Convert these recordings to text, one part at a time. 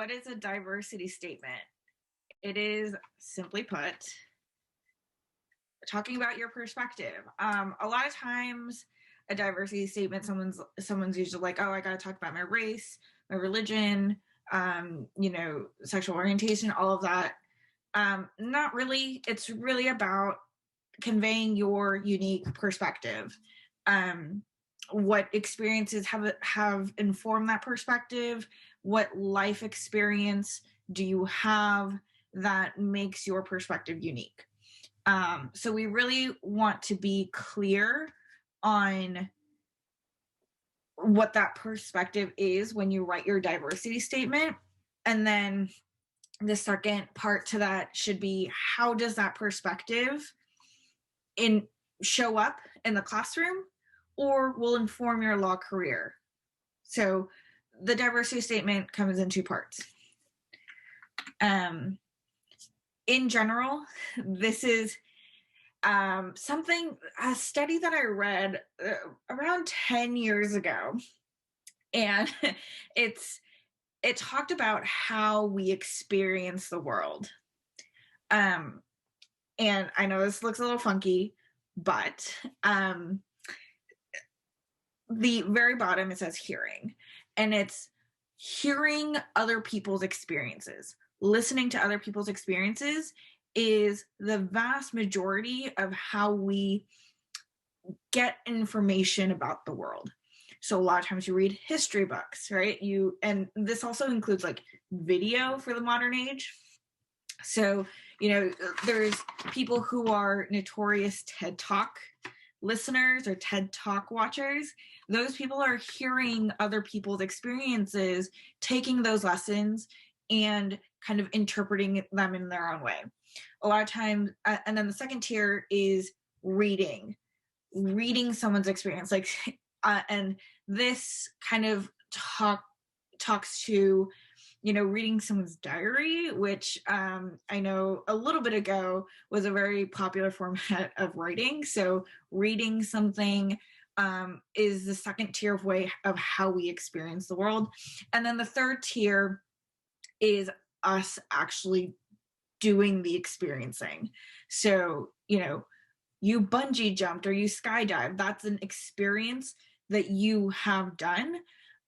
what is a diversity statement? It is, simply put, talking about your perspective. A lot of times, a diversity statement, someone's usually like, oh, I got to talk about my race, my religion, sexual orientation, all of that. Not really. It's really about conveying your unique perspective. What experiences have informed that perspective? What life experience do you have that makes your perspective unique? So we really want to be clear on what that perspective is when you write your diversity statement. And then the second part to that should be, how does that perspective show up in the classroom or will inform your law career? So the diversity statement comes in two parts. In general, this is a study that I read around 10 years ago, and it talked about how we experience the world. And I know this looks a little funky, but the very bottom, it says hearing, and it's hearing other people's experiences. Listening to other people's experiences is the vast majority of how we get information about the world. So a lot of times you read history books, right? And this also includes like video for the modern age. So, there's people who are notorious TED Talk listeners or TED Talk watchers. Those people are hearing other people's experiences, taking those lessons and kind of interpreting them in their own way. A lot of times, and then the second tier is reading someone's experience. And this kind of talks to, reading someone's diary, which I know a little bit ago was a very popular format of writing. So reading something is the second tier of way of how we experience the world. And then the third tier is us actually doing the experiencing. So, you bungee jumped or you skydived. That's an experience that you have done.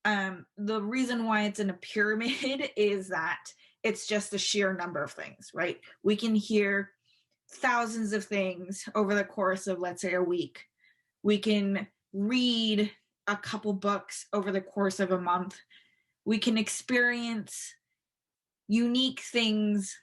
The reason why it's in a pyramid is that it's just the sheer number of things, right? We can hear thousands of things over the course of, let's say, a week. We can read a couple books over the course of a month. We can experience unique things,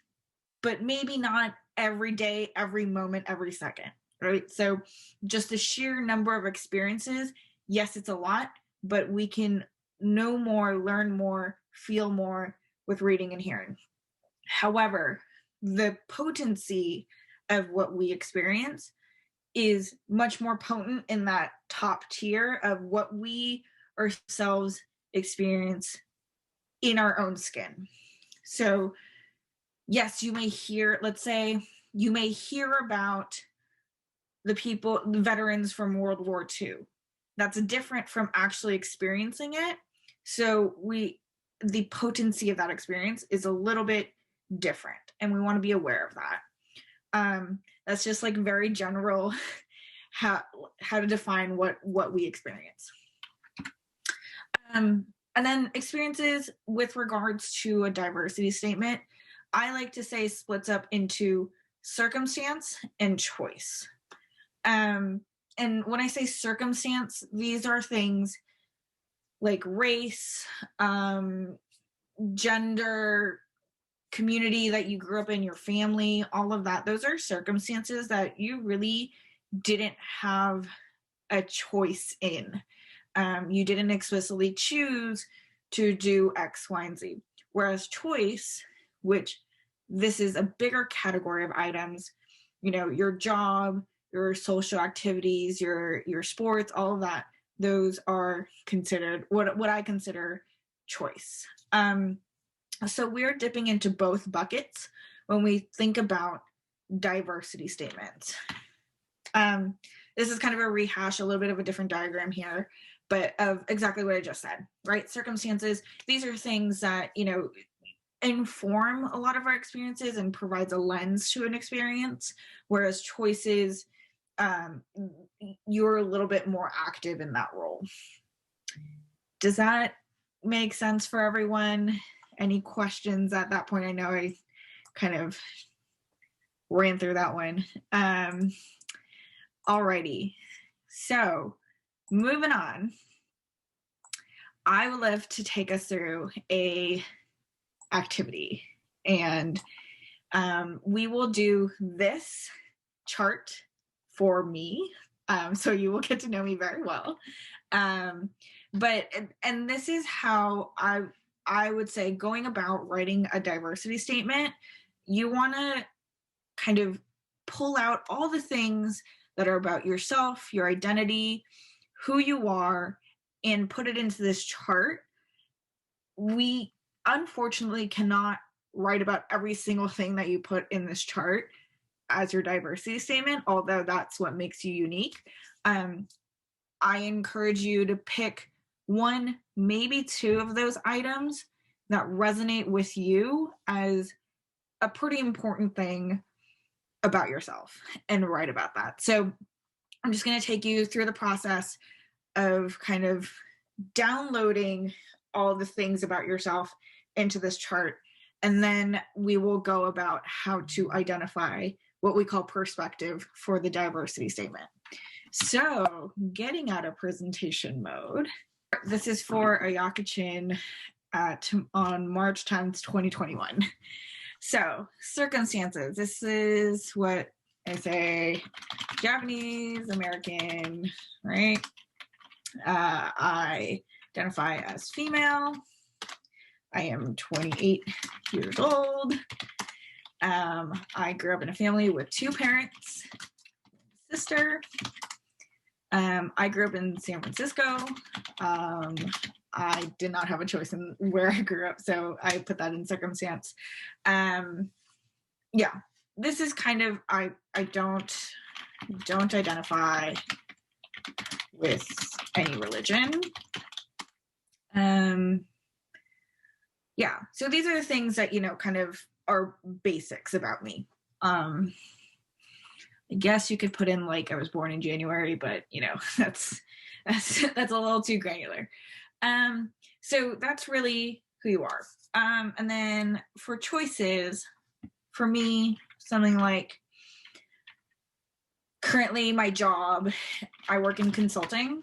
but maybe not every day, every moment, every second, right? So just the sheer number of experiences, yes, it's a lot, but we can know more, learn more, feel more with reading and hearing. However, the potency of what we experience is much more potent in that top tier of what we ourselves experience in our own skin. So yes, you may hear, let's say you may hear about the veterans from World War II. That's different from actually experiencing it. So the potency of that experience is a little bit different, and we want to be aware of that. That's just like very general how to define what we experience. And then experiences with regards to a diversity statement, I like to say splits up into circumstance and choice. And when I say circumstance, these are things like race, gender, community that you grew up in, your family, all of that. Those are circumstances that you really didn't have a choice in. You didn't explicitly choose to do X, Y, and Z. Whereas choice, which this is a bigger category of items, your job, your social activities, your sports, all of that, those are considered what I consider choice. So we're dipping into both buckets when we think about diversity statements. This is kind of a rehash, a little bit of a different diagram here, but of exactly what I just said, right? Circumstances, these are things that, inform a lot of our experiences and provides a lens to an experience, whereas choices, you're a little bit more active in that role. Does that make sense for everyone? Any questions at that point? I know I kind of ran through that one. Alrighty, so moving on. I would love to take us through a activity, and we will do this chart for me, so you will get to know me very well. But this is how I would say going about writing a diversity statement. You want to kind of pull out all the things that are about yourself, your identity, who you are, and put it into this chart. We unfortunately cannot write about every single thing that you put in this chart as your diversity statement, although that's what makes you unique. I encourage you to pick one, maybe two of those items that resonate with you as a pretty important thing about yourself and write about that. So I'm just going to take you through the process of kind of downloading all the things about yourself into this chart, and then we will go about how to identify what we call perspective for the diversity statement. So getting out of presentation mode, this is for Ayaka Chin on March 10th, 2021. So circumstances, this is what I say, Japanese American, right? I identify as female. I am 28 years old. I grew up in a family with two parents, sister. I grew up in San Francisco. I did not have a choice in where I grew up, so I put that in circumstance. Yeah, this is kind of, I don't identify with any religion. Yeah, so these are the things that, kind of are basics about me. I guess you could put in like I was born in January, but that's a little too granular. So that's really who you are. And then for choices, for me, something like currently my job, I work in consulting.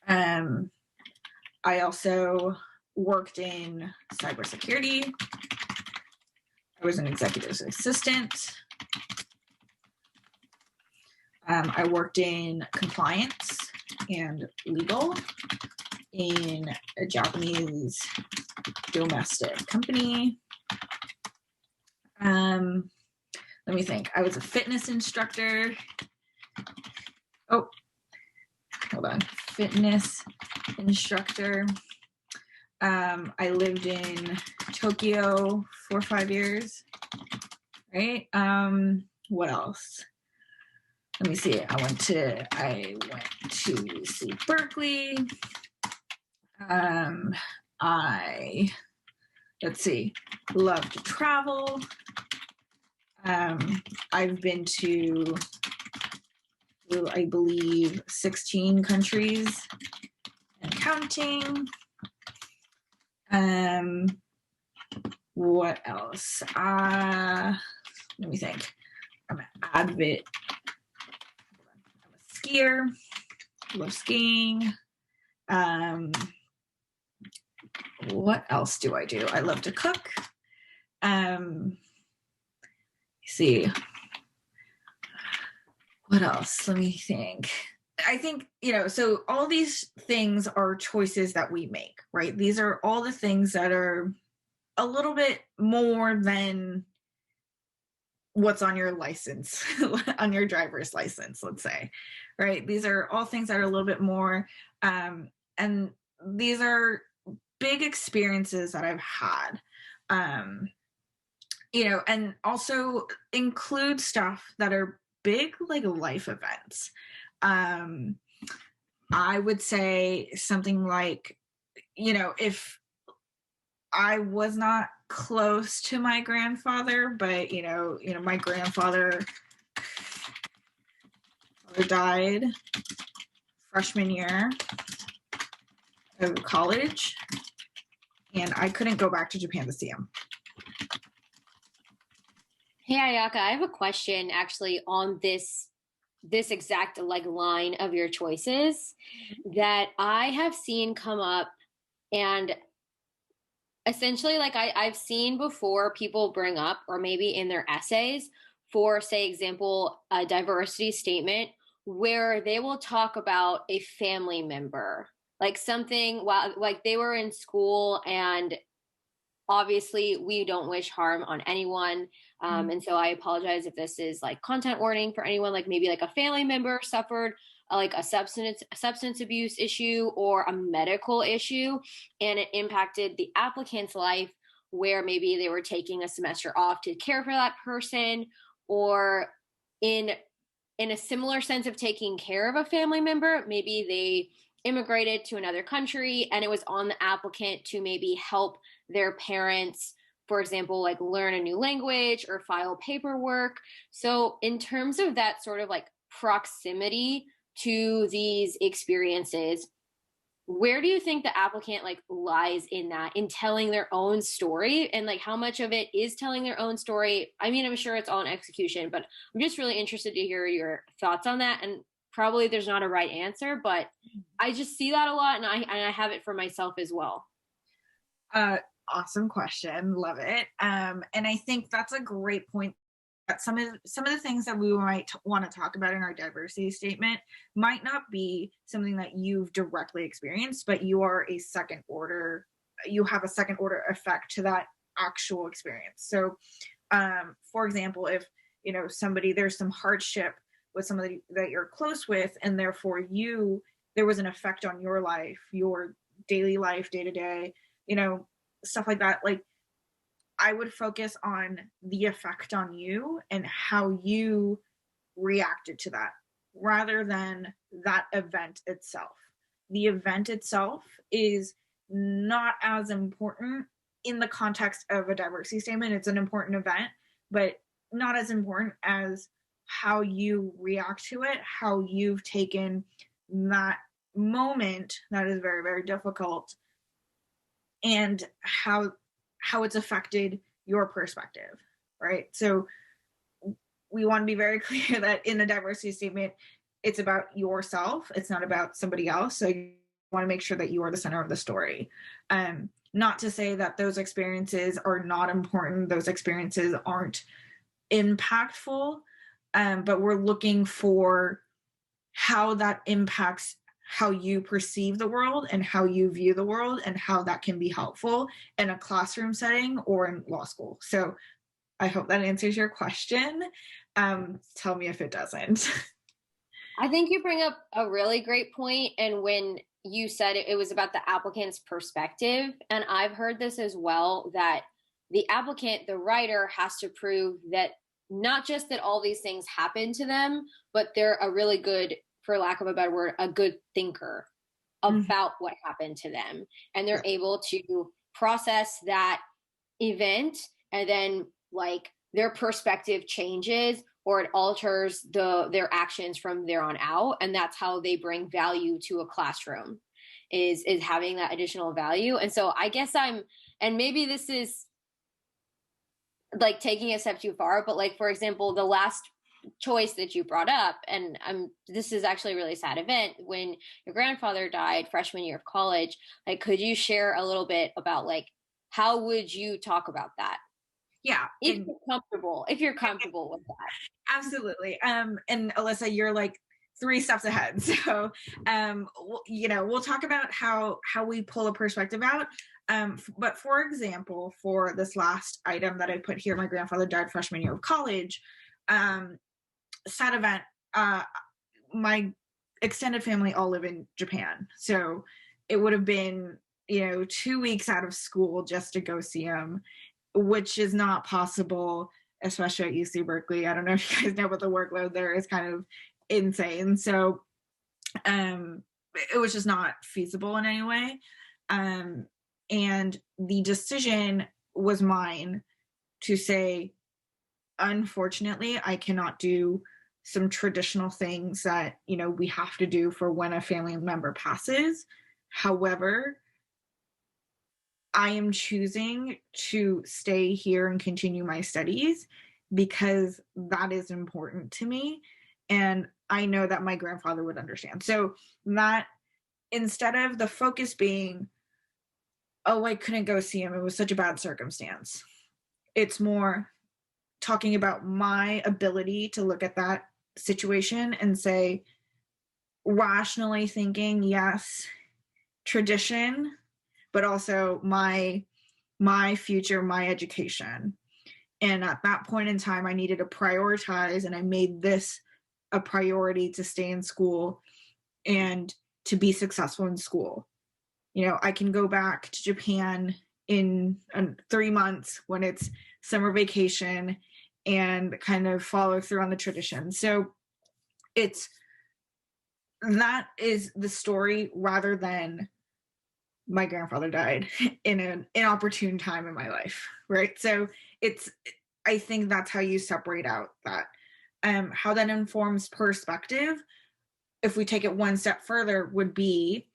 I also worked in cybersecurity. I was an executive assistant. I worked in compliance and legal in a Japanese domestic company. Let me think. I was a fitness instructor. Oh, hold on. Fitness instructor. I lived in Tokyo for 5 years. Right? What else? Let me see. I went to see Berkeley. Let's see, love to travel. I've been to, I believe, 16 countries and counting. What else? Let me think. I'm an avid. I'm a skier. Love skiing. What else do? I love to cook. See. What else? Let me think. I think, so all these things are choices that we make, right? These are all the things that are a little bit more than what's on your license, on your driver's license, let's say, right? These are all things that are a little bit more, and these are big experiences that I've had, and also include stuff that are big, like life events. I would say something like, if I was not close to my grandfather, but my grandfather died freshman year of college, and I couldn't go back to Japan to see him. Hey Ayaka, I have a question actually on this exact like line of your choices that I have seen come up, and essentially like I've seen before people bring up, or maybe in their essays, for say example a diversity statement where they will talk about a family member, like something while like they were in school, and obviously we don't wish harm on anyone, and so I apologize if this is like content warning for anyone, like maybe like a family member suffered like a substance abuse issue or a medical issue, and it impacted the applicant's life, where maybe they were taking a semester off to care for that person, or in in a similar sense of taking care of a family member, maybe they immigrated to another country and it was on the applicant to maybe help their parents, for example, like learn a new language or file paperwork. So, in terms of that sort of like proximity to these experiences, where do you think the applicant like lies in that, in telling their own story, and like how much of it is telling their own story? I mean, I'm sure it's all in execution, but I'm just really interested to hear your thoughts on that. And probably there's not a right answer, but I just see that a lot, and I have it for myself as well. Uh, awesome question. Love it. And I think that's a great point. That some of the things that we might want to talk about in our diversity statement might not be something that you've directly experienced, but you are a second order. You have a second order effect to that actual experience. So, for example, if there's some hardship with somebody that you're close with, and therefore there was an effect on your life, your daily life, day to day, stuff like that. Like, I would focus on the effect on you and how you reacted to that rather than that event itself. The event itself is not as important in the context of a diversity statement. It's an important event, but not as important as how you react to it, how you've taken that moment that is very, very difficult, and how it's affected your perspective, right? So we want to be very clear that in a diversity statement, it's about yourself. It's not about somebody else. So you want to make sure that you are the center of the story. Not to say that those experiences are not important. Those experiences aren't impactful, but we're looking for how that impacts how you perceive the world and how you view the world, and how that can be helpful in a classroom setting or in law school. So I hope that answers your question. Tell me if it doesn't. I think you bring up a really great point, and when you said it was about the applicant's perspective, and I've heard this as well, that the applicant, the writer, has to prove that not just that all these things happen to them, but they're a really good, for lack of a better word, a good thinker about what happened to them. And they're able to process that event, and then like their perspective changes, or it alters their actions from there on out. And that's how they bring value to a classroom, is having that additional value. And so I guess and maybe this is like taking a step too far, but like, for example, the last choice that you brought up, and this is actually a really sad event, when your grandfather died freshman year of college, like could you share a little bit about like how would you talk about that? Yeah. If you're comfortable with that. Absolutely. And Alyssa, you're like 3 steps ahead. So, we'll talk about how we pull a perspective out. But for example, for this last item that I put here, my grandfather died freshman year of college. Sad event. My extended family all live in Japan, so it would have been 2 weeks out of school just to go see him, which is not possible, especially at UC Berkeley. I don't know if you guys know, but the workload there is kind of insane. So it was just not feasible in any way. And the decision was mine to say, unfortunately, I cannot do some traditional things that, you know, we have to do for when a family member passes. However, I am choosing to stay here and continue my studies because that is important to me. And I know that my grandfather would understand. So that instead of the focus being, oh, I couldn't go see him, it was such a bad circumstance, it's more talking about my ability to look at that situation and say, rationally thinking, yes, tradition, but also my future, my education. And at that point in time, I needed to prioritize, and I made this a priority to stay in school and to be successful in school. You know, I can go back to Japan in 3 months when it's summer vacation and kind of follow through on the tradition. So that is the story, rather than my grandfather died in an inopportune time in my life, right? So I think that's how you separate out that. How that informs perspective, if we take it one step further, would be,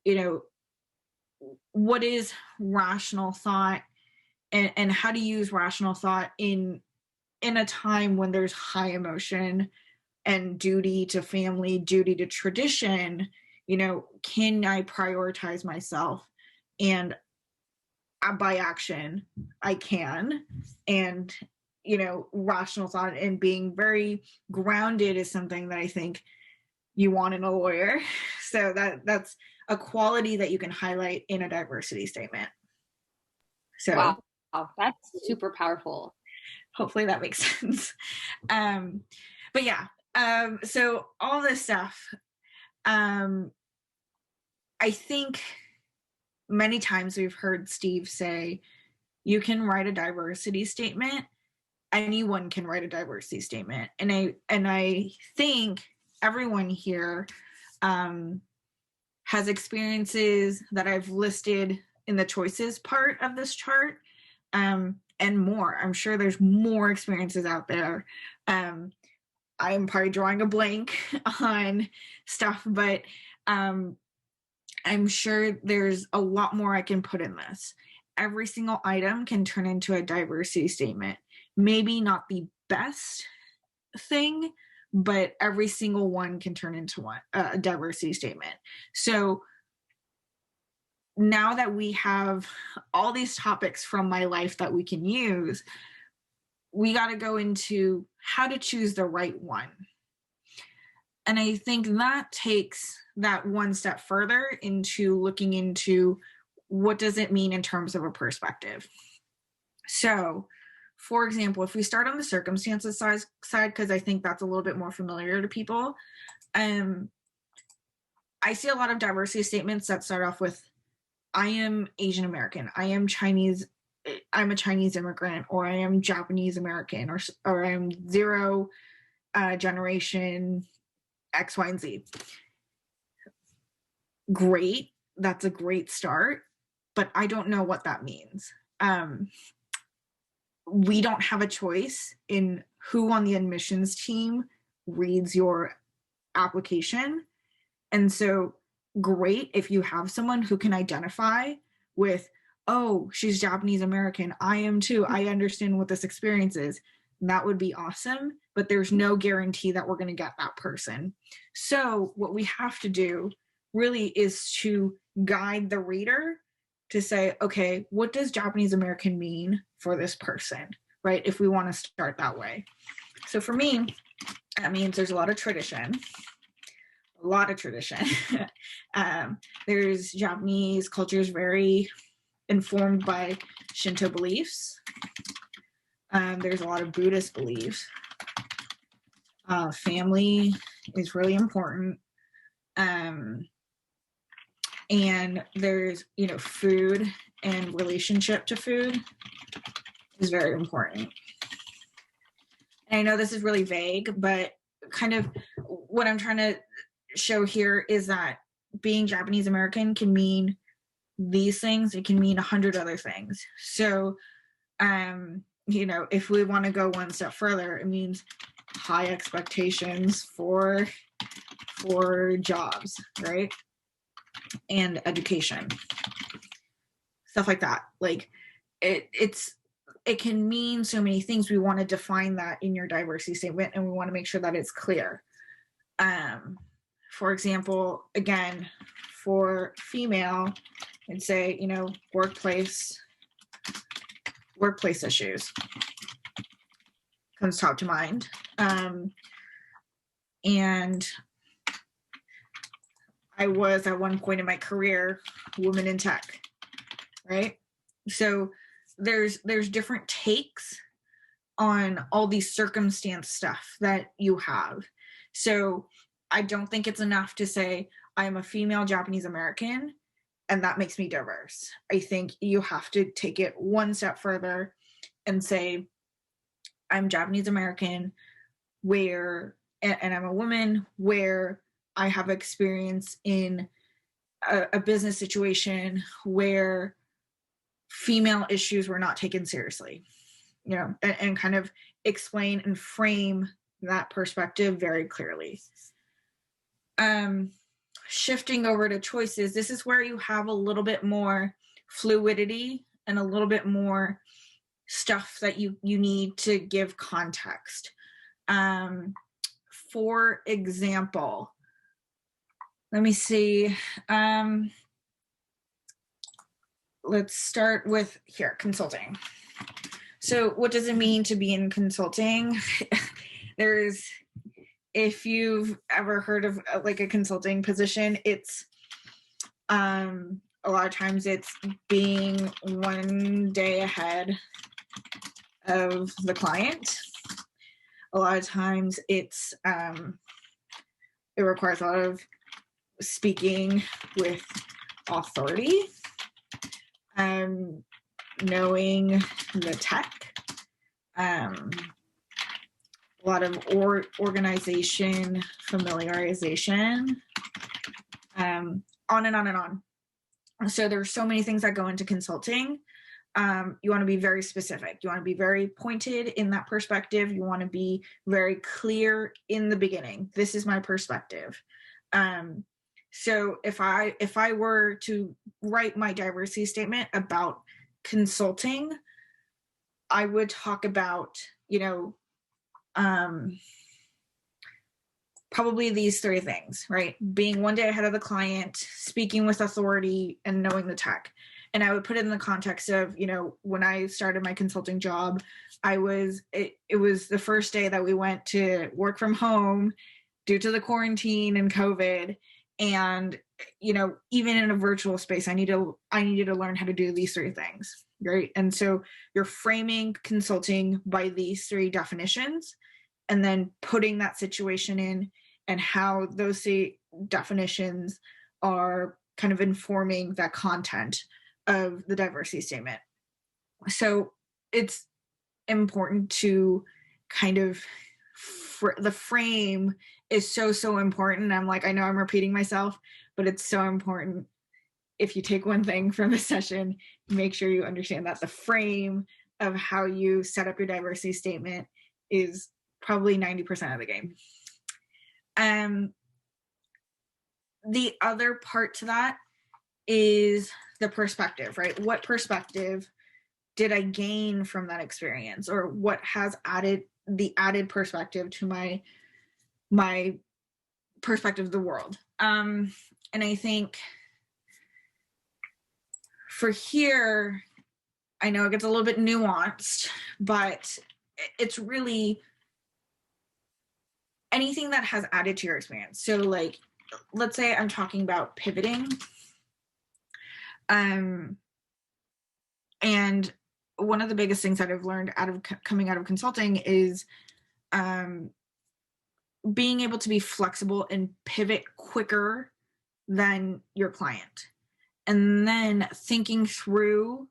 you know, what is rational thought, and how to use rational thought in a time when there's high emotion and duty to family, duty to tradition. You know, can I prioritize myself? And by action, I can. And, you know, rational thought and being very grounded is something that I think you want in a lawyer. So that's a quality that you can highlight in a diversity statement. So Wow, that's super powerful. hopefully that makes sense. But yeah, so all this stuff, I think many times we've heard Steve say, you can write a diversity statement. Anyone can write a diversity statement. And I think everyone here has experiences that I've listed in the choices part of this chart, and more. I'm sure there's more experiences out there. I'm probably drawing a blank on stuff, but I'm sure there's a lot more I can put in this. Every single item can turn into a diversity statement. Maybe not the best thing, but every single one can turn into a diversity statement. So now that we have all these topics from my life that we can use, we got to go into how to choose the right one. And I think that takes that one step further into looking into what does it mean in terms of a perspective. So, for example, if we start on the circumstances side, because I think that's a little bit more familiar to people, I see a lot of diversity statements that start off with, I am Asian American, I am Chinese, I'm a Chinese immigrant, or I am Japanese American, or I'm zero generation X, Y, and Z. Great, that's a great start, but I don't know what that means. We don't have a choice in who on the admissions team reads your application. And so great if you have someone who can identify with, oh, she's Japanese American, I am too, I understand what this experience is. That would be awesome, but there's no guarantee that we're going to get that person. So what we have to do really is to guide the reader to say, okay, what does Japanese American mean for this person, right? If we want to start that way. So for me, that means there's a lot of tradition. There's Japanese culture is very informed by Shinto beliefs. There's a lot of Buddhist beliefs. Family is really important. And there's, you know, food and relationship to food is very important. And I know this is really vague, but kind of what I'm trying to show here is that being Japanese American can mean these things, it can mean 100 other things. So, if we want to go one step further, it means high expectations for jobs, right? And education, stuff like that. Like it can mean so many things. We want to define that in your diversity statement, and we want to make sure that it's clear. For example, again, for female, I'd say, workplace issues comes top to mind. And I was at one point in my career, woman in tech, right? So there's different takes on all these circumstance stuff that you have. So I don't think it's enough to say I'm a female Japanese American and that makes me diverse. I think you have to take it one step further and say I'm Japanese American and I'm a woman where I have experience in a business situation where female issues were not taken seriously, and kind of explain and frame that perspective very clearly. Shifting over to choices, this is where you have a little bit more fluidity and a little bit more stuff that you need to give context. For example, let me see. Let's start with here, consulting. So what does it mean to be in consulting? If you've ever heard of like a consulting position, it's a lot of times it's being one day ahead of the client. A lot of times it requires a lot of speaking with authority, knowing the tech, a lot of organization familiarization, on and on and on. So there's so many things that go into consulting. You want to be very specific. You want to be very pointed in that perspective. You want to be very clear in the beginning. This is my perspective. So if I were to write my diversity statement about consulting, I would talk about, probably these three things, right? Being one day ahead of the client, speaking with authority, and knowing the tech. And I would put it in the context of, when I started my consulting job, it was the first day that we went to work from home due to the quarantine and COVID. And, even in a virtual space, I needed to learn how to do these three things, right? And so you're framing consulting by these three definitions and then putting that situation in and how those three definitions are kind of informing that content of the diversity statement. So it's important to kind of the frame is so important. I know I'm repeating myself, but it's so important. If you take one thing from the session, make sure you understand that the frame of how you set up your diversity statement is probably 90% of the game. The other part to that is the perspective, right? What perspective did I gain from that experience, or what has the added perspective to my perspective of the world? And I think for here, I know it gets a little bit nuanced, but it's really anything that has added to your experience. So let's say I'm talking about pivoting. And one of the biggest things that I've learned coming out of consulting is being able to be flexible and pivot quicker than your client. And then thinking through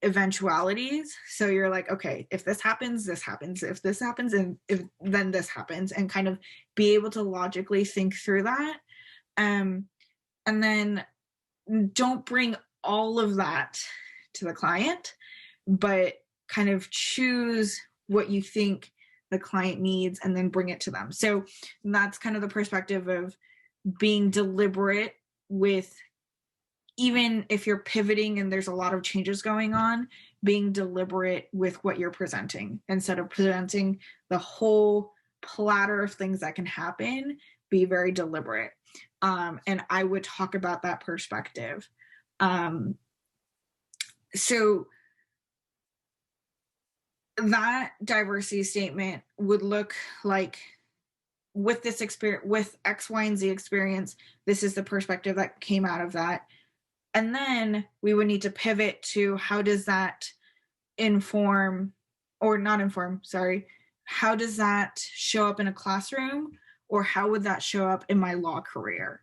eventualities. So you're like, okay, if this happens, this happens. If this happens, then this happens, and kind of be able to logically think through that. And then don't bring all of that to the client, but kind of choose what you think the client needs and then bring it to them. So that's kind of the perspective of being deliberate with, even if you're pivoting and there's a lot of changes going on, being deliberate with what you're presenting instead of presenting the whole platter of things that can happen. Be very deliberate. And I would talk about that perspective. So that diversity statement would look like, with this experience, with X, Y, and Z experience, this is the perspective that came out of that. And then we would need to pivot to, how does that inform, or not inform, sorry, how does that show up in a classroom, or how would that show up in my law career?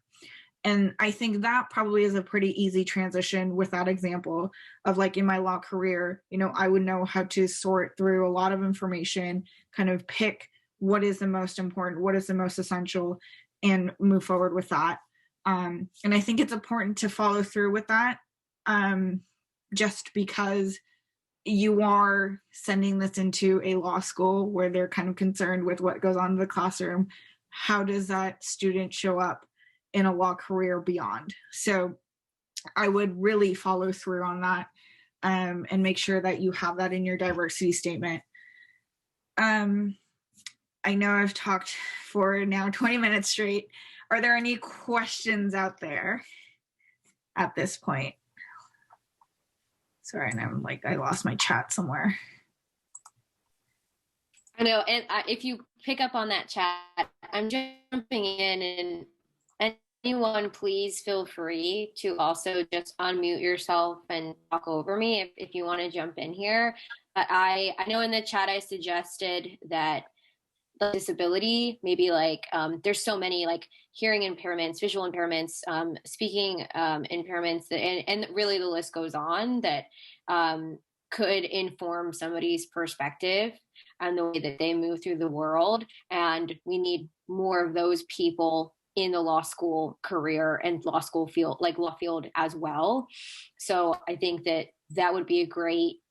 And I think that probably is a pretty easy transition with that example of, like, in my law career, you know, I would know how to sort through a lot of information, kind of pick what is the most important, what is the most essential, and move forward with that. And I think it's important to follow through with that, just because you are sending this into a law school where they're kind of concerned with what goes on in the classroom. How does that student show up in a law career beyond? So I would really follow through on that, and make sure that you have that in your diversity statement. I know I've talked for now 20 minutes straight. Are there any questions out there at this point? Sorry, and I'm like, I lost my chat somewhere. I know, and if you pick up on that chat, I'm jumping in, and anyone, please feel free to also just unmute yourself and talk over me if you want to jump in here. But I know in the chat I suggested that the disability, maybe like there's so many, like hearing impairments, visual impairments, speaking impairments, and really the list goes on, that could inform somebody's perspective and the way that they move through the world. And we need more of those people in the law school career and law school field, like law field as well. So I think that would be a great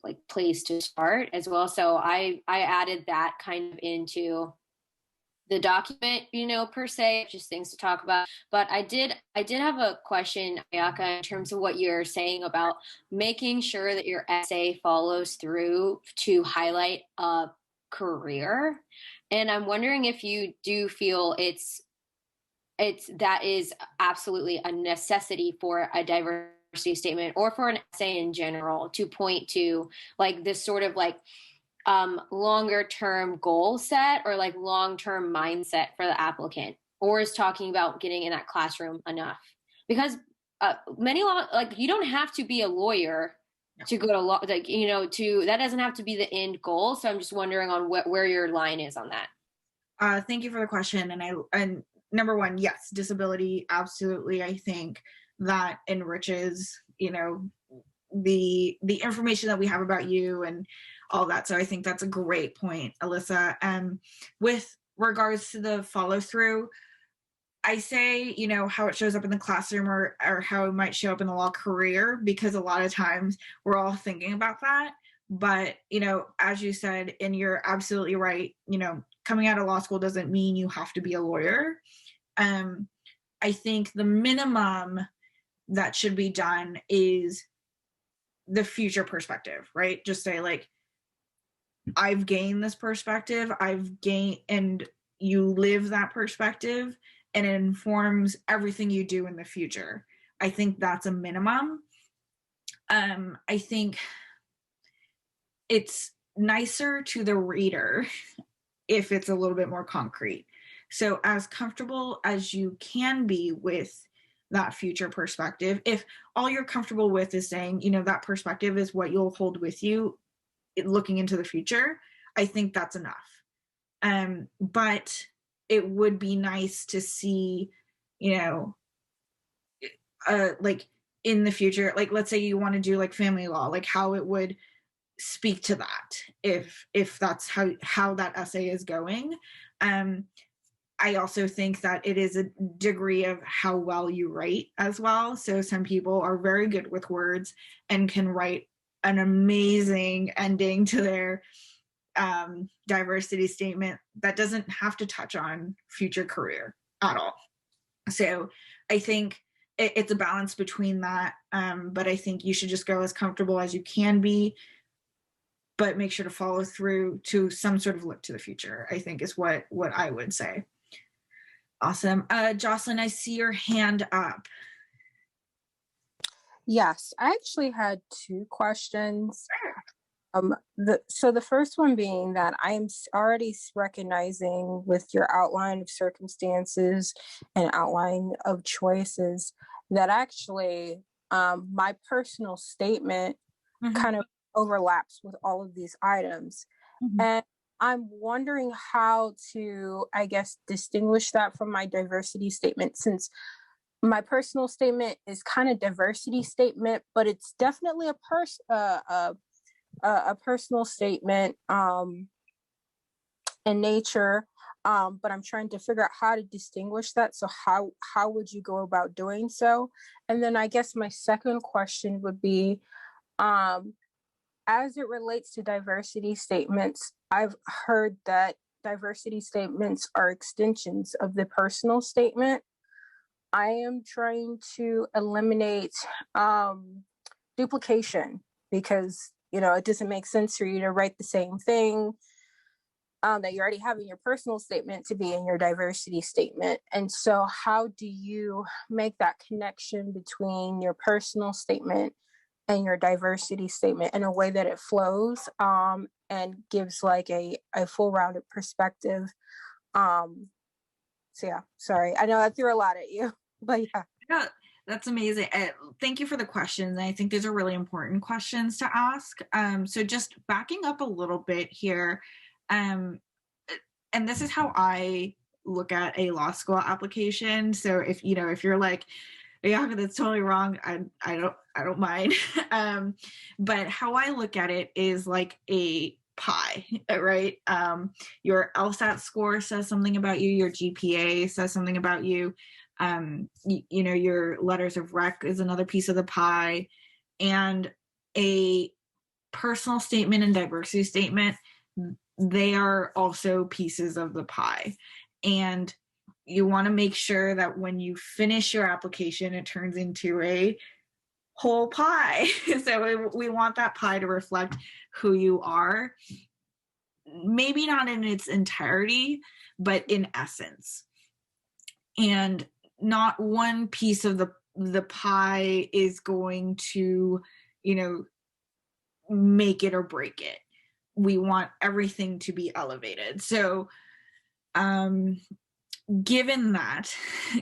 like place to start as well. So I added that kind of into the document, you know, per se, just things to talk about. But I did have a question, Ayaka, in terms of what you're saying about making sure that your essay follows through to highlight a career. And I'm wondering if you do feel that is absolutely a necessity for a diversity statement, or for an essay in general, to point to like this sort of like longer term goal set, or like long term mindset for the applicant, or is talking about getting in that classroom enough? Because many law, like, you don't have to be a lawyer to go to law, like, you know, that doesn't have to be the end goal. So I'm just wondering on where your line is on that. Thank you for the question. And number one, yes, disability, absolutely. I think that enriches, you know, the information that we have about you and all that. So I think that's a great point, Alyssa. With regards to the follow through, I say, you know, how it shows up in the classroom, or how it might show up in the law career, because a lot of times we're all thinking about that. But, you know, as you said, and you're absolutely right, you know, coming out of law school doesn't mean you have to be a lawyer. I think the minimum that should be done is the future perspective, right? Just say, like, I've gained this perspective, and you live that perspective, and it informs everything you do in the future. I think that's a minimum. I think it's nicer to the reader if it's a little bit more concrete. So as comfortable as you can be with that future perspective, if all you're comfortable with is saying, you know, that perspective is what you'll hold with you looking into the future, I think that's enough. But it would be nice to see, you know, like in the future, like let's say you want to do like family law, like how it would speak to that, if that's how that essay is going. I also think that it is a degree of how well you write as well. So some people are very good with words and can write an amazing ending to their diversity statement that doesn't have to touch on future career at all. So I think it's a balance between that. But I think you should just go as comfortable as you can be, but make sure to follow through to some sort of look to the future, I think is what I would say. Awesome. Jocelyn, I see your hand up. Yes, I actually had two questions. Sure. The first one being that I'm already recognizing with your outline of circumstances and outline of choices that actually my personal statement kind of overlaps with all of these items. And I'm wondering how to, I guess, distinguish that from my diversity statement, since my personal statement is kind of diversity statement, but it's definitely a personal statement in nature. But I'm trying to figure out how to distinguish that. So how would you go about doing so? And then I guess my second question would be, as it relates to diversity statements, I've heard that diversity statements are extensions of the personal statement. I am trying to eliminate duplication because, it doesn't make sense for you to write the same thing that you already have in your personal statement to be in your diversity statement. And so how do you make that connection between your personal statement and your diversity statement in a way that it flows and gives like a full rounded perspective? So yeah, sorry. I know I threw a lot at you, but yeah. Yeah, that's amazing. Thank you for the questions. I think those are really important questions to ask. So just backing up a little bit here, and this is how I look at a law school application. So if you're like, yeah, that's totally wrong, I don't mind. But how I look at it is like a pie, right? Your LSAT score says something about you. Your GPA says something about you. Your letters of rec is another piece of the pie, and a personal statement and diversity statement, they are also pieces of the pie. And you want to make sure that when you finish your application, it turns into a whole pie. So we want that pie to reflect who you are, maybe not in its entirety, but in essence. And not one piece of the pie is going to, make it or break it. We want everything to be elevated. So, given that,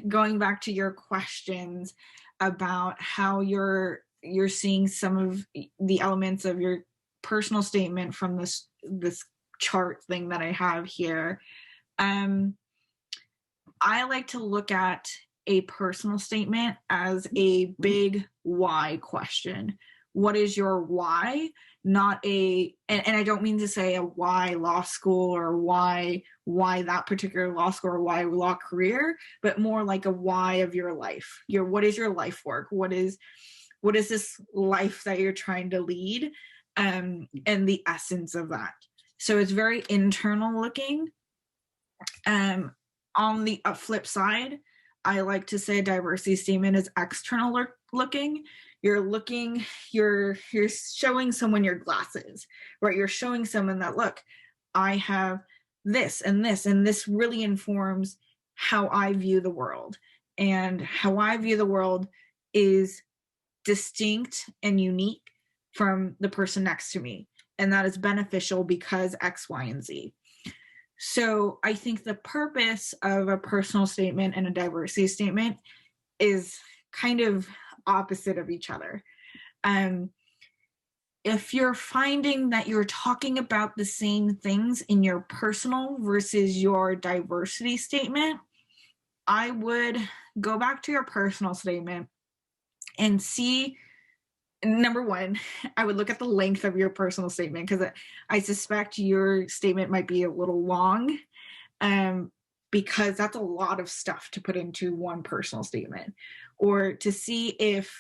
going back to your questions about how you're seeing some of the elements of your personal statement from this chart thing that I have here, I like to look at a personal statement as a big why question. What is your why? Not and I don't mean to say a why law school or why that particular law school or why law career, but more like a why of your life. What is your life work? What is this life that you're trying to lead? And the essence of that. So it's very internal looking. On the flip side, I like to say a diversity statement is external looking. You're showing someone your glasses, right? You're showing someone that, look, I have this, and this really informs how I view the world. And how I view the world is distinct and unique from the person next to me. And that is beneficial because X, Y, and Z. So I think the purpose of a personal statement and a diversity statement is kind of opposite of each other. If you're finding that you're talking about the same things in your personal versus your diversity statement, I would go back to your personal statement and see, number one, I would look at the length of your personal statement, because I suspect your statement might be a little long, because that's a lot of stuff to put into one personal statement, or to see if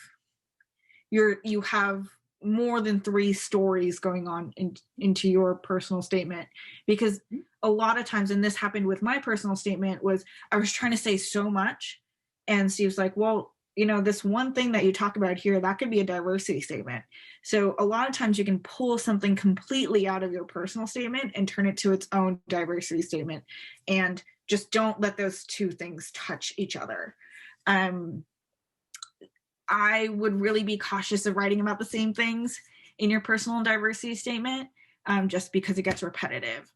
you have more than 3 stories going on into your personal statement. Because a lot of times, and this happened with my personal statement, was I was trying to say so much, and Steve's like, well, this one thing that you talk about here, that could be a diversity statement. So a lot of times you can pull something completely out of your personal statement and turn it to its own diversity statement, and just don't let those 2 things touch each other. I would really be cautious of writing about the same things in your personal and diversity statement, just because it gets repetitive.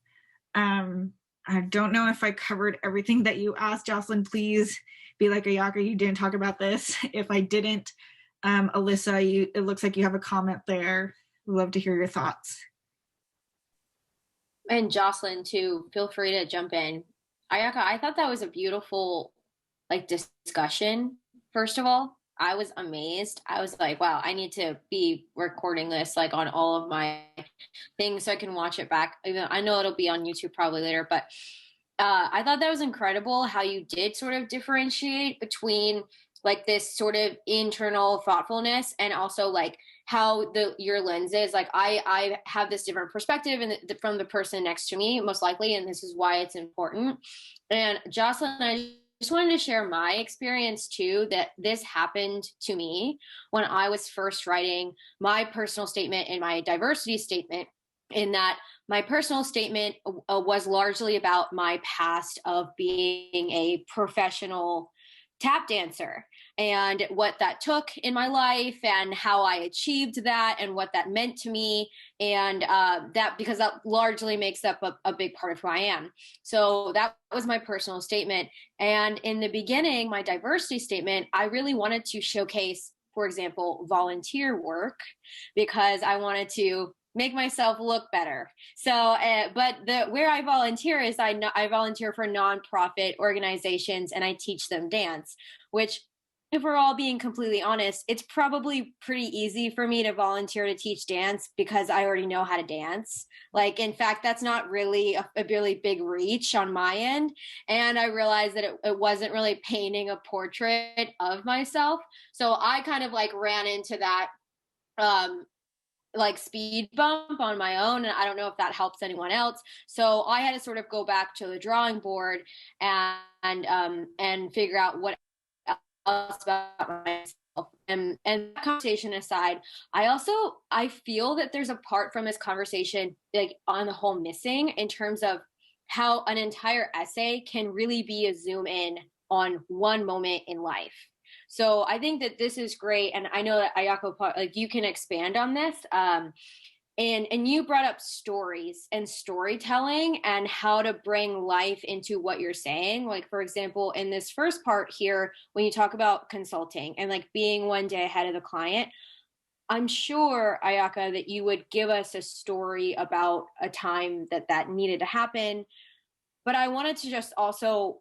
I don't know if I covered everything that you asked, Jocelyn. Please be like, Ayaka, you didn't talk about this. If I didn't, Alyssa, it looks like you have a comment there. We'd love to hear your thoughts. And Jocelyn too, feel free to jump in. Ayaka, I thought that was a beautiful discussion. First of all, I was amazed. I was like, wow, I need to be recording this on all of my things so I can watch it back. I know it'll be on YouTube probably later, but I thought that was incredible how you did sort of differentiate between this sort of internal thoughtfulness and also how your lenses, I have this different perspective from the person next to me, most likely, and this is why it's important. And Jocelyn, I just wanted to share my experience too, that this happened to me when I was first writing my personal statement and my diversity statement, in that my personal statement was largely about my past of being a professional tap dancer and what that took in my life and how I achieved that and what that meant to me. And because that largely makes up a big part of who I am. So that was my personal statement. And in the beginning, my diversity statement, I really wanted to showcase, for example, volunteer work, because I wanted to make myself look better. So, but where I volunteer is I volunteer for nonprofit organizations and I teach them dance, which, if we're all being completely honest, it's probably pretty easy for me to volunteer to teach dance because I already know how to dance. In fact, that's not really a really big reach on my end. And I realized that it wasn't really painting a portrait of myself. So I kind of ran into that speed bump on my own, and I don't know if that helps anyone else. So I had to sort of go back to the drawing board and figure out what else about myself. And that conversation aside, I feel that there's a part from this conversation on the whole missing, in terms of how an entire essay can really be a zoom in on one moment in life. So I think that this is great. And I know that Ayako, you can expand on this. And you brought up stories and storytelling and how to bring life into what you're saying. For example, in this first part here, when you talk about consulting and being one day ahead of the client, I'm sure, Ayaka, that you would give us a story about a time that needed to happen. But I wanted to just also,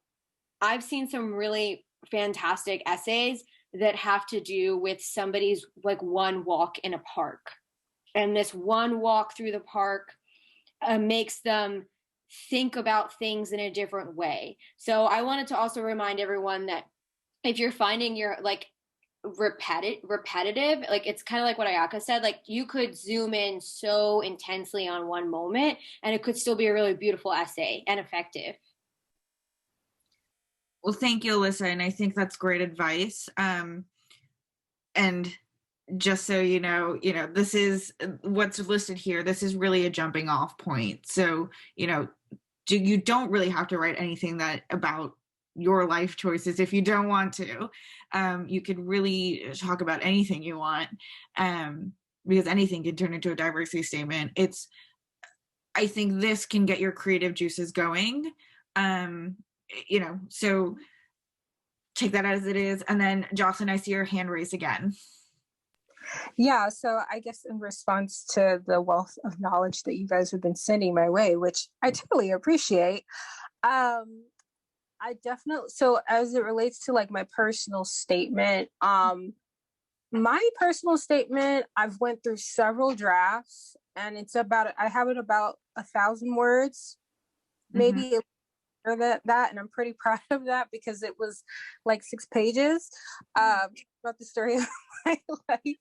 I've seen some really fantastic essays that have to do with somebody's one walk in a park. And this one walk through the park makes them think about things in a different way. So I wanted to also remind everyone that if you're finding you're repetitive, it's kind of like what Ayaka said, you could zoom in so intensely on one moment and it could still be a really beautiful essay and effective. Well, thank you, Alyssa. And I think that's great advice. And just so you know, this is what's listed here. This is really a jumping off point. So, you don't really have to write anything about your life choices if you don't want to. You could really talk about anything you want, because anything can turn into a diversity statement. I think this can get your creative juices going. So take that as it is. And then Jocelyn, I see your hand raised again. Yeah, so I guess in response to the wealth of knowledge that you guys have been sending my way, which I totally appreciate, I definitely, so as it relates to my personal statement, my personal statement, I've went through several drafts, and I have it about 1,000 words, maybe that, and I'm pretty proud of that because it was like 6 pages about the story of my life.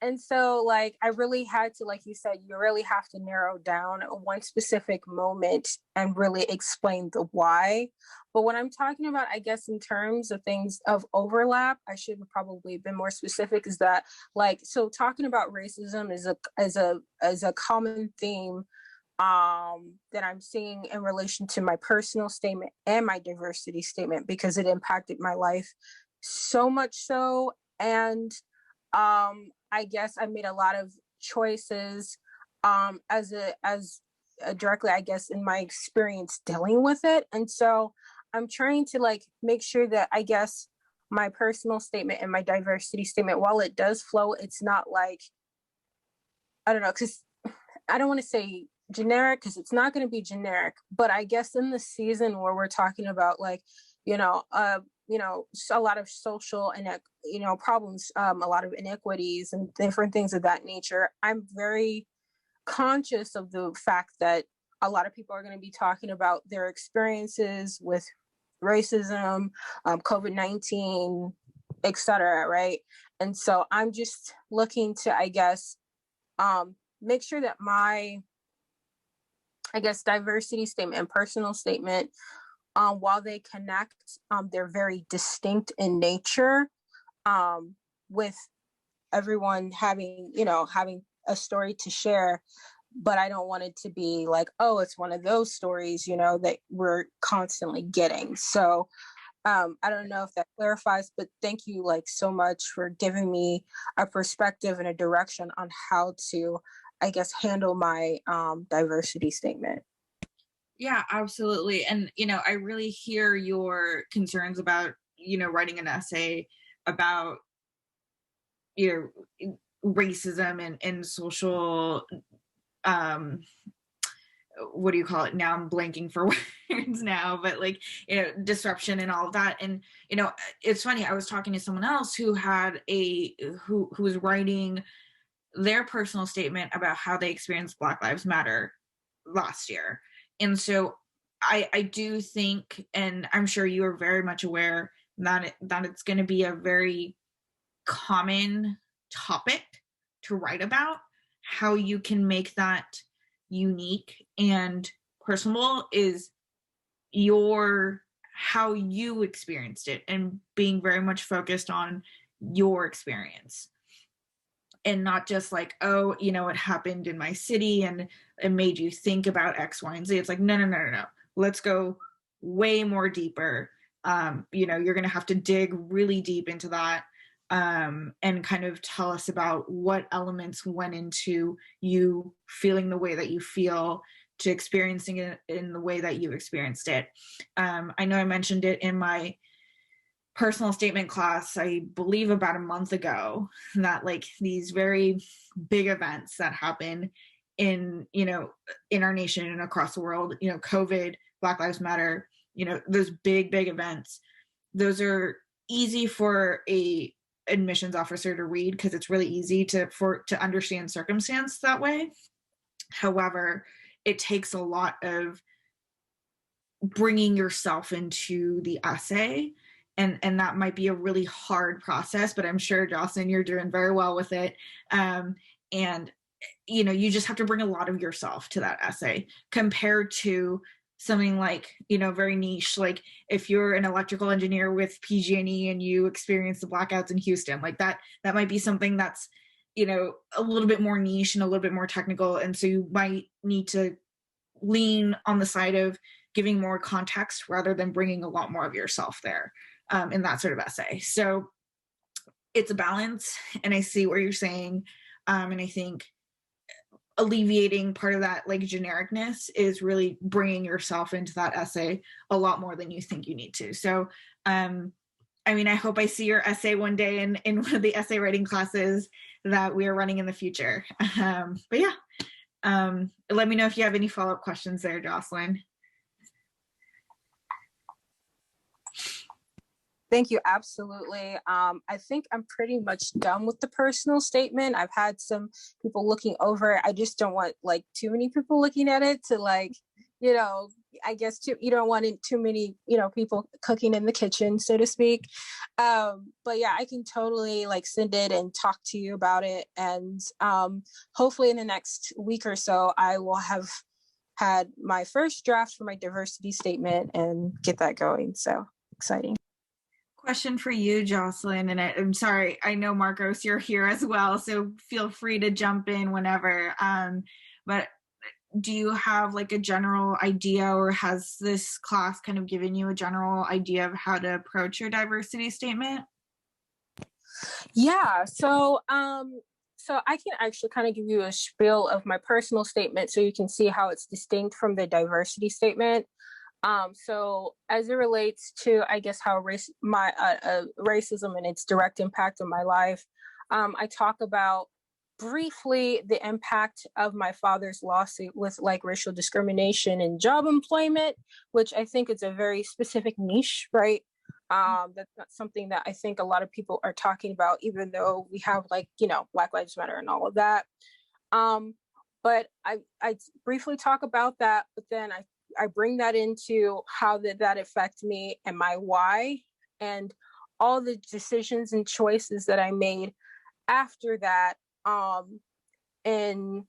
And so like I really had to, like you said, you really have to narrow down one specific moment and really explain the why. But when I'm talking about, I guess in terms of things of overlap, I should have probably been more specific, is that like, so talking about racism is a common theme that I'm seeing in relation to my personal statement and my diversity statement, because it impacted my life so much so. And I guess I made a lot of choices as directly, I guess, in my experience dealing with it. And so I'm trying to like make sure that, I guess, my personal statement and my diversity statement, while it does flow, it's not like, I don't know, because I don't want to say generic, because it's not going to be generic, but I guess in the season where we're talking about like, a lot of social and problems, a lot of inequities and different things of that nature, I'm very conscious of the fact that a lot of people are going to be talking about their experiences with racism, COVID-19, etc. Right. And so I'm just looking to, I guess, make sure that my, I guess, diversity statement and personal statement, while they connect, they're very distinct in nature, with everyone having a story to share. But I don't want it to be like, oh, it's one of those stories, that we're constantly getting. So I don't know if that clarifies, but thank you like so much for giving me a perspective and a direction on how to, I guess, handle my diversity statement. Yeah, absolutely. And, I really hear your concerns about, writing an essay about, racism and social, what do you call it now? I'm blanking for words now, but like, disruption and all of that. And, it's funny, I was talking to someone else who had who was writing their personal statement about how they experienced Black Lives Matter last year. And so I do think, and I'm sure you are very much aware that it's going to be a very common topic to write about. How you can make that unique and personal is how you experienced it, and being very much focused on your experience, and not just like, oh, it happened in my city and it made you think about X, Y, and Z. It's like, no. Let's go way more deeper. You're going to have to dig really deep into that, and kind of tell us about what elements went into you feeling the way that you feel, to experiencing it in the way that you experienced it. I know I mentioned it in my personal statement class, I believe about a month ago, that like these very big events that happen in our nation and across the world, COVID, Black Lives Matter, those big events, those are easy for a admissions officer to read, because it's really easy to understand circumstance that way. However, it takes a lot of bringing yourself into the essay, and that might be a really hard process, but I'm sure, Jocelyn, you're doing very well with it. And you just have to bring a lot of yourself to that essay, compared to something like, very niche, like if you're an electrical engineer with PG&E and you experience the blackouts in Houston, like that might be something that's, a little bit more niche and a little bit more technical. And so you might need to lean on the side of giving more context rather than bringing a lot more of yourself there, in that sort of essay. So it's a balance, and I see what you're saying. And I think alleviating part of that like genericness is really bringing yourself into that essay a lot more than you think you need to. So, I hope I see your essay one day in one of the essay writing classes that we are running in the future. But yeah, let me know if you have any follow-up questions there, Jocelyn. Thank you. Absolutely. I think I'm pretty much done with the personal statement. I've had some people looking over it. I just don't want like too many people looking at it to like, you know, I guess you don't want too many, people cooking in the kitchen, so to speak. But yeah, I can totally like send it and talk to you about it. And hopefully in the next week or so, I will have had my first draft for my diversity statement and get that going. So exciting. Question for you, Jocelyn, and I'm sorry, I know Marcos, you're here as well, so feel free to jump in whenever. But do you have like a general idea, or has this class kind of given you a general idea of how to approach your diversity statement? Yeah, so I can actually kind of give you a spiel of my personal statement so you can see how it's distinct from the diversity statement. So as it relates to, I guess, how racism and its direct impact on my life, I talk about briefly the impact of my father's lawsuit with like racial discrimination in job employment, which I think is a very specific niche, right? That's not something that I think a lot of people are talking about, even though we have like, Black Lives Matter and all of that. But I briefly talk about that, but then I bring that into how did that affect me and my why, and all the decisions and choices that I made after that, and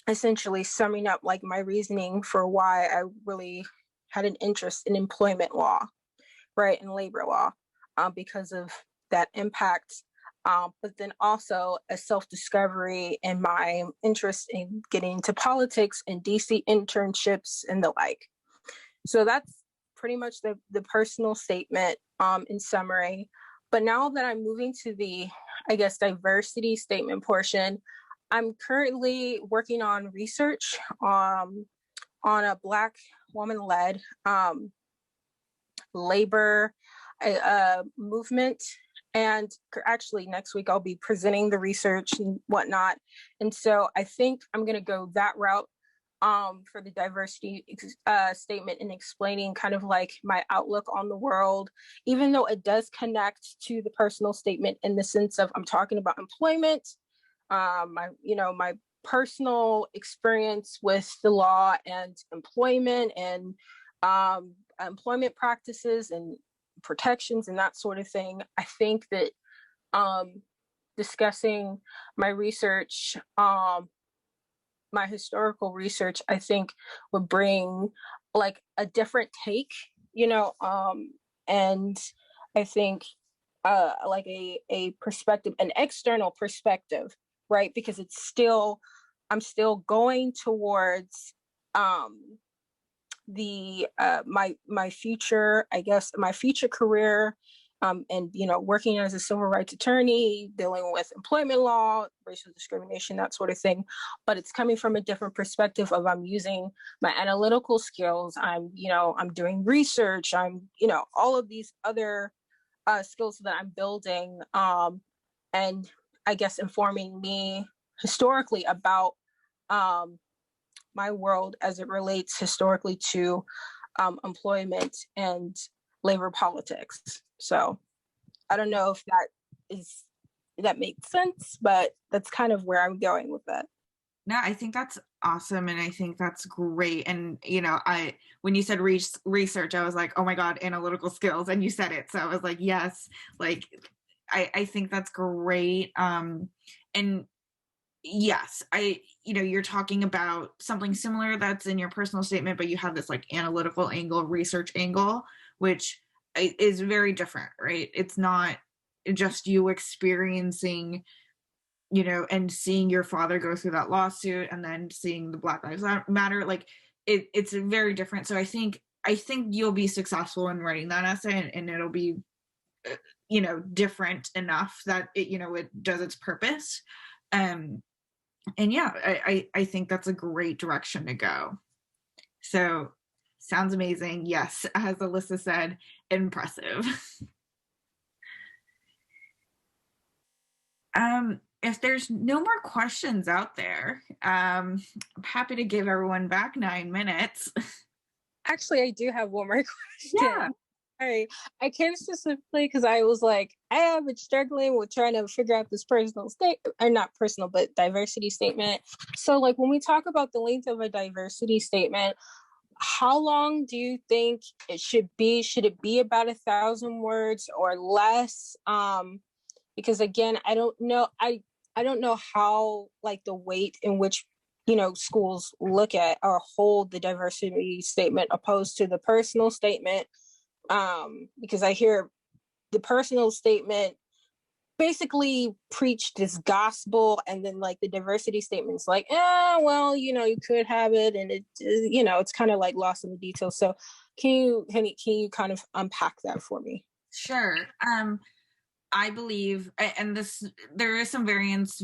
essentially summing up like my reasoning for why I really had an interest in employment law, right, and labor law, because of that impact. But then also a self-discovery and my interest in getting into politics and DC internships and the like. So that's pretty much the personal statement, in summary. But now that I'm moving to the, I guess, diversity statement portion, I'm currently working on research on a Black woman-led labor movement. And actually next week I'll be presenting the research and whatnot. And so I think I'm going to go that route for the diversity statement, and explaining kind of like my outlook on the world, even though it does connect to the personal statement in the sense of I'm talking about employment, my personal experience with the law and employment and employment practices and protections and that sort of thing. I think that discussing my research, my historical research, I think would bring like a different take, and I think like a perspective, an external perspective, right? Because I'm still going towards my future, I guess, my future career, and working as a civil rights attorney, dealing with employment law, racial discrimination, that sort of thing. But it's coming from a different perspective of I'm using my analytical skills. I'm doing research. I'm all of these other skills that I'm building, and I guess informing me historically about my world as it relates historically to employment and labor politics. So I don't know if that makes sense, but that's kind of where I'm going with that. No, I think that's awesome, and I think that's great. And when you said research, I was like, oh my God, analytical skills, and you said it, so I was like, yes, like I think that's great. And yes, you're talking about something similar that's in your personal statement, but you have this like analytical angle, research angle, which is very different, right? It's not just you experiencing, and seeing your father go through that lawsuit and then seeing the Black Lives Matter, like it's very different. So I think you'll be successful in writing that essay, and it'll be, different enough that it does its purpose. And yeah, I think that's a great direction to go. So sounds amazing. Yes, as Alyssa said, impressive. If there's no more questions out there, I'm happy to give everyone back 9 minutes. Actually, I do have one more question. Yeah. Sorry, I came specifically because I was like, I have been struggling with trying to figure out this personal or not personal, but diversity statement. So like when we talk about the length of a diversity statement, how long do you think it should be? Should it be about 1,000 words or less? Because again, I don't know. I don't know how, like, the weight in which, schools look at or hold the diversity statement opposed to the personal statement. Because I hear the personal statement basically preach this gospel, and then like the diversity statement's like, well, you could have it, and it's kind of like lost in the details. So can you kind of unpack that for me? Sure. I believe, and there is some variance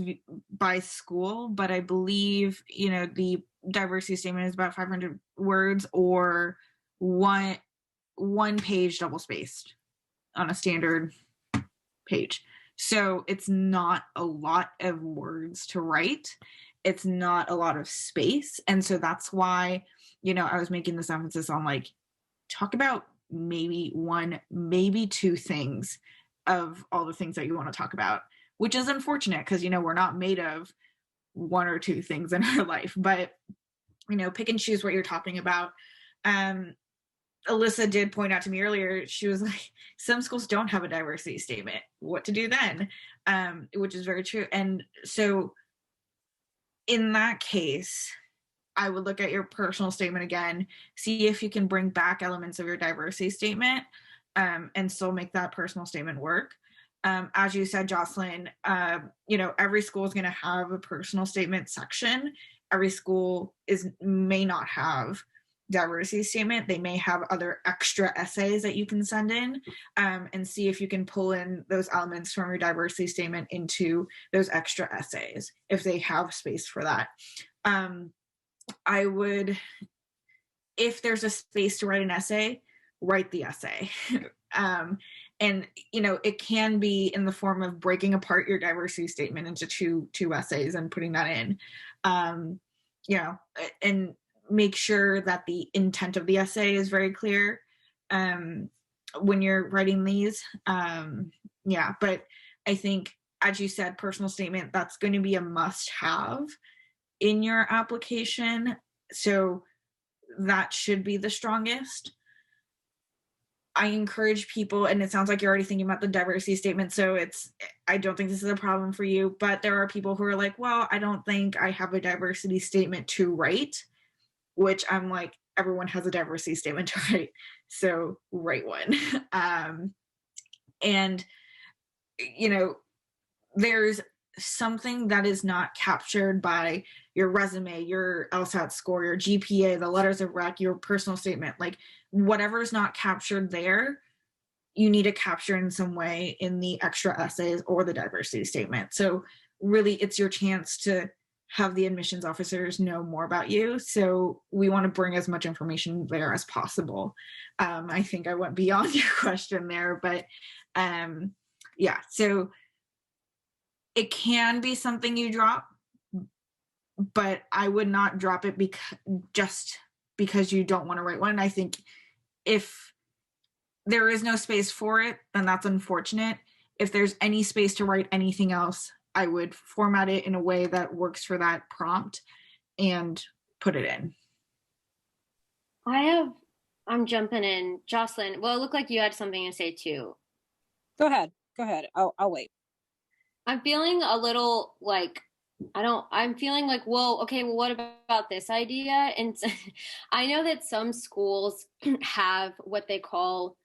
by school, but I believe, the diversity statement is about 500 words, or one page double spaced on a standard page. So it's not a lot of words to write. It's not a lot of space. And so that's why, I was making this emphasis on, like, talk about maybe one, maybe two things of all the things that you want to talk about, which is unfortunate because, we're not made of one or two things in our life, but, pick and choose what you're talking about. Alyssa did point out to me earlier, she was like, some schools don't have a diversity statement. What to do then? Which is very true. And so in that case, I would look at your personal statement again, see if you can bring back elements of your diversity statement, and still make that personal statement work. As you said, Jocelyn, every school is going to have a personal statement section. Every school may not have diversity statement. They may have other extra essays that you can send in, and see if you can pull in those elements from your diversity statement into those extra essays if they have space for that. I would, if there's a space to write an essay, write the essay. And it can be in the form of breaking apart your diversity statement into two essays and putting that in, and make sure that the intent of the essay is very clear when you're writing these. But I think, as you said, personal statement, that's going to be a must-have in your application. So that should be the strongest. I encourage people, and it sounds like you're already thinking about the diversity statement, so I don't think this is a problem for you, but there are people who are like, well, I don't think I have a diversity statement to write, which I'm like, everyone has a diversity statement to write, so write one. And, there's something that is not captured by your resume, your LSAT score, your GPA, the letters of rec, your personal statement, like whatever is not captured there, you need to capture in some way in the extra essays or the diversity statement. So really, it's your chance to have the admissions officers know more about you. So we want to bring as much information there as possible. I think I went beyond your question there, but so it can be something you drop, but I would not drop it just because you don't want to write one. I think if there is no space for it, then that's unfortunate. If there's any space to write anything else, I would format it in a way that works for that prompt and put it in. I'm jumping in. Jocelyn, well, it looked like you had something to say too. Go ahead. I'll wait. I'm feeling a little like, I'm feeling like, well, okay, well, what about this idea? And I know that some schools have what they call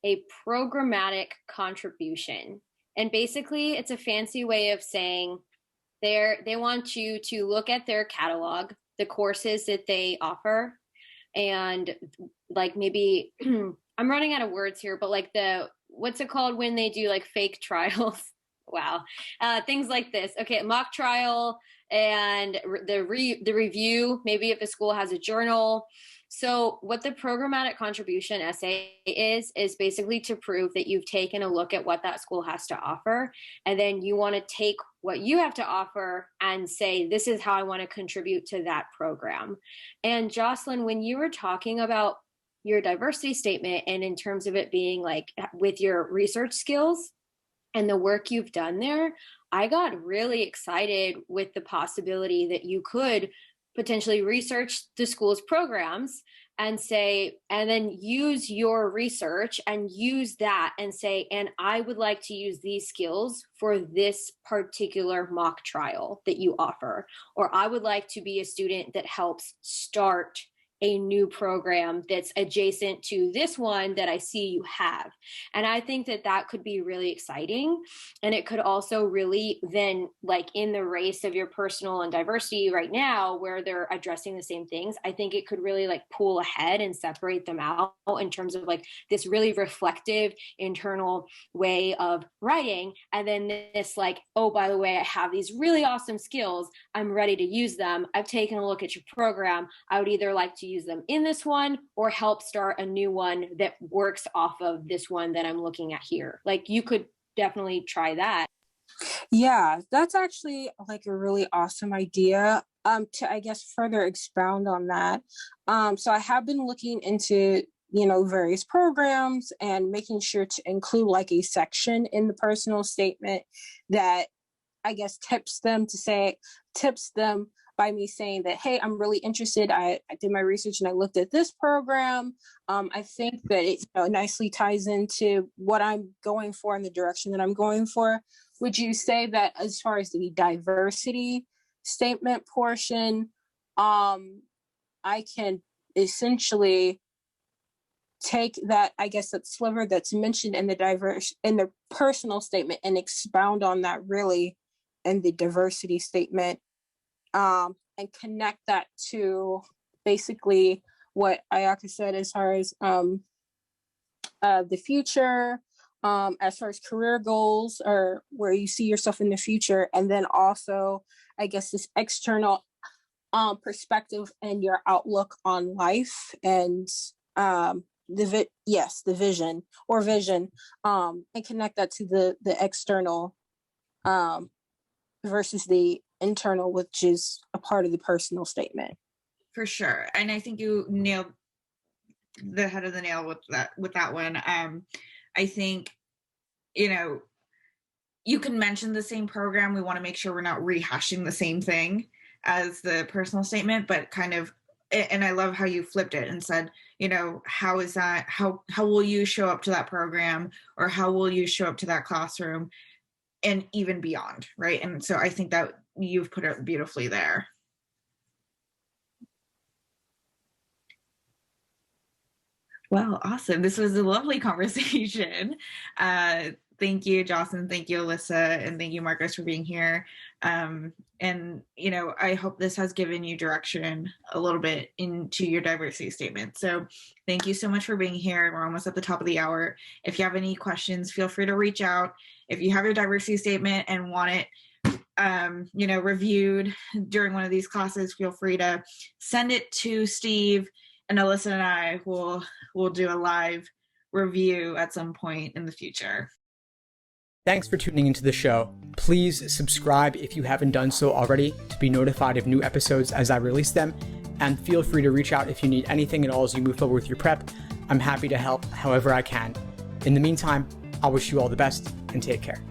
a programmatic contribution. And basically, it's a fancy way of saying they want you to look at their catalog, the courses that they offer, and like maybe, I'm running out of words here, but like what's it called when they do like fake trials? Wow. Things like this. Okay, mock trial and the review, maybe if a school has a journal. So what the programmatic contribution essay is basically to prove that you've taken a look at what that school has to offer. And then you want to take what you have to offer and say, this is how I want to contribute to that program. And Jocelyn, when you were talking about your diversity statement and in terms of it being like with your research skills and the work you've done there, I got really excited with the possibility that you could potentially research the school's programs and say, and then use your research and use that and say, and I would like to use these skills for this particular mock trial that you offer, or I would like to be a student that helps start a new program that's adjacent to this one that I see you have. And I think that that could be really exciting. And it could also really then, like in the race of your personal and diversity right now, where they're addressing the same things, I think it could really like pull ahead and separate them out in terms of like this really reflective internal way of writing. And then this like, oh, by the way, I have these really awesome skills. I'm ready to use them. I've taken a look at your program. I would either like to use them in this one or help start a new one that works off of this one that I'm looking at here. Like you could definitely try that. Yeah, that's actually like a really awesome idea. To I guess further expound on that. So I have been looking into, various programs and making sure to include like a section in the personal statement that I guess tips them by me saying that, hey, I'm really interested. I did my research and I looked at this program. I think that it nicely ties into what I'm going for and the direction that I'm going for. Would you say that as far as the diversity statement portion, I can essentially take that, I guess, that sliver that's mentioned in the personal statement and expound on that really in the diversity statement, and connect that to basically what Ayaka said as far as the future, as far as career goals or where you see yourself in the future, and then also, I guess, this external perspective and your outlook on life and the vision, and connect that to the external versus the internal, which is a part of the personal statement. For sure. And I think you nailed the head of the nail with that one. I think, you can mention the same program. We want to make sure we're not rehashing the same thing as the personal statement, but kind of, and I love how you flipped it and said, how is that, how will you show up to that program, or how will you show up to that classroom, and even beyond, right? And so I think that you've put it beautifully there. Well, awesome. This was a lovely conversation. Thank you, Jocelyn. Thank you, Alyssa. And thank you, Marcus, for being here. And, I hope this has given you direction a little bit into your diversity statement. So thank you so much for being here. We're almost at the top of the hour. If you have any questions, feel free to reach out. If you have your diversity statement and want it, reviewed during one of these classes, feel free to send it to Steve, and Alyssa and I will do a live review at some point in the future. Thanks for tuning into the show. Please subscribe if you haven't done so already to be notified of new episodes as I release them, and feel free to reach out if you need anything at all as you move forward with your prep. I'm happy to help however I can. In the meantime, I'll wish you all the best and take care.